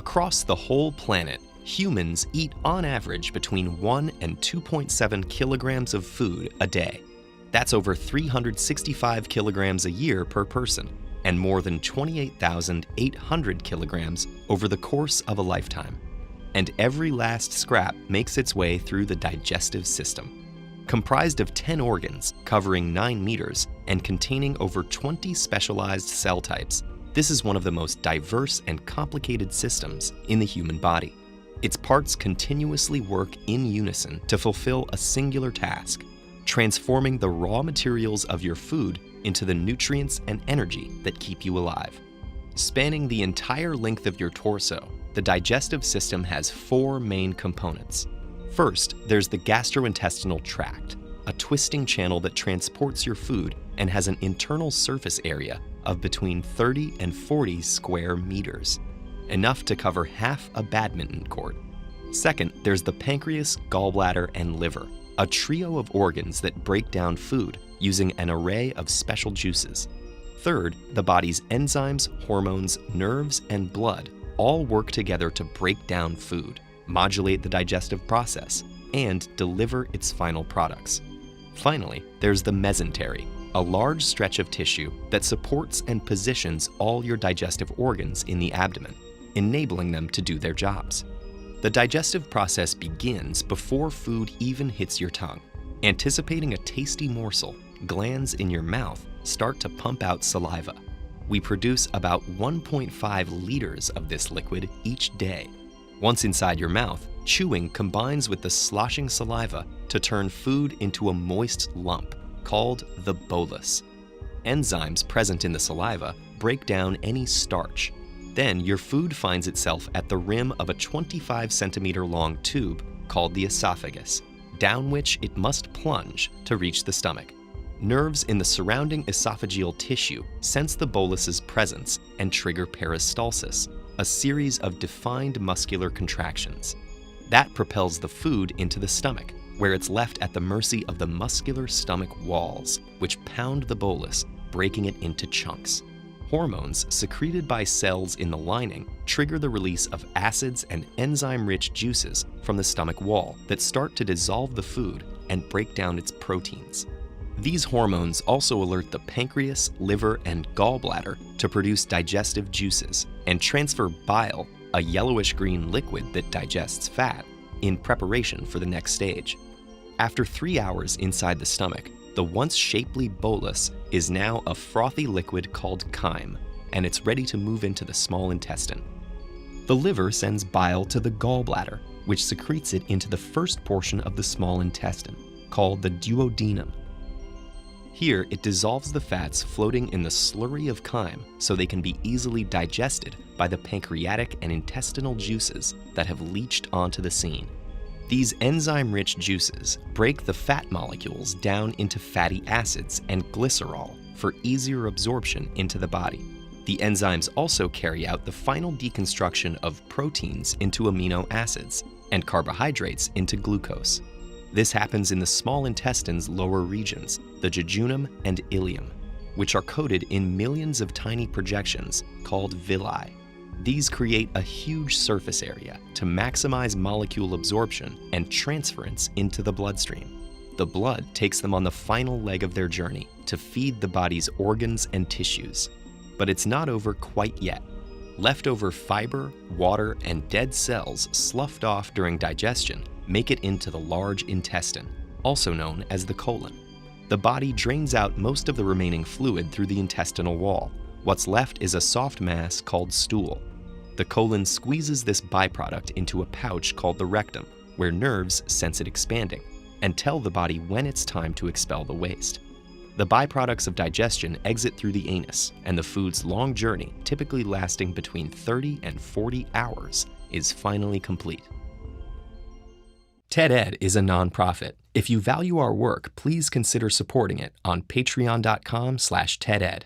Across the whole planet, humans eat on average between 1 and 2.7 kilograms of food a day. That's over 365 kilograms a year per person, and more than 28,800 kilograms over the course of a lifetime. And every last scrap makes its way through the digestive system. Comprised of 10 organs, covering 9 meters, and containing over 20 specialized cell types, this is one of the most diverse and complicated systems in the human body. Its parts continuously work in unison to fulfill a singular task, transforming the raw materials of your food into the nutrients and energy that keep you alive. Spanning the entire length of your torso, the digestive system has 4 main components. First, there's the gastrointestinal tract, a twisting channel that transports your food and has an internal surface area of between 30 and 40 square meters, enough to cover half a badminton court. Second, there's the pancreas, gallbladder, and liver, a trio of organs that break down food using an array of special juices. Third, the body's enzymes, hormones, nerves, and blood all work together to break down food, modulate the digestive process, and deliver its final products. Finally, there's the mesentery, a large stretch of tissue that supports and positions all your digestive organs in the abdomen, enabling them to do their jobs. The digestive process begins before food even hits your tongue. Anticipating a tasty morsel, glands in your mouth start to pump out saliva. We produce about 1.5 liters of this liquid each day. Once inside your mouth, chewing combines with the sloshing saliva to turn food into a moist lump called the bolus. Enzymes present in the saliva break down any starch. Then your food finds itself at the rim of a 25-centimeter long tube called the esophagus, down which it must plunge to reach the stomach. Nerves in the surrounding esophageal tissue sense the bolus's presence and trigger peristalsis, a series of defined muscular contractions. That propels the food into the stomach, where it's left at the mercy of the muscular stomach walls, which pound the bolus, breaking it into chunks. Hormones secreted by cells in the lining trigger the release of acids and enzyme-rich juices from the stomach wall that start to dissolve the food and break down its proteins. These hormones also alert the pancreas, liver, and gallbladder to produce digestive juices and transfer bile, a yellowish-green liquid that digests fat, in preparation for the next stage. After 3 hours inside the stomach, the once shapely bolus is now a frothy liquid called chyme, and it's ready to move into the small intestine. The liver sends bile to the gallbladder, which secretes it into the first portion of the small intestine, called the duodenum. Here, it dissolves the fats floating in the slurry of chyme so they can be easily digested by the pancreatic and intestinal juices that have leached onto the scene. These enzyme-rich juices break the fat molecules down into fatty acids and glycerol for easier absorption into the body. The enzymes also carry out the final deconstruction of proteins into amino acids and carbohydrates into glucose. This happens in the small intestine's lower regions, the jejunum and ileum, which are coated in millions of tiny projections called villi. These create a huge surface area to maximize molecule absorption and transference into the bloodstream. The blood takes them on the final leg of their journey to feed the body's organs and tissues. But it's not over quite yet. Leftover fiber, water, and dead cells sloughed off during digestion make it into the large intestine, also known as the colon. The body drains out most of the remaining fluid through the intestinal wall. What's left is a soft mass called stool. The colon squeezes this byproduct into a pouch called the rectum, where nerves sense it expanding and tell the body when it's time to expel the waste. The byproducts of digestion exit through the anus, and the food's long journey, typically lasting between 30 and 40 hours, is finally complete. TED-Ed is a nonprofit. If you value our work, please consider supporting it on patreon.com/TEDEd.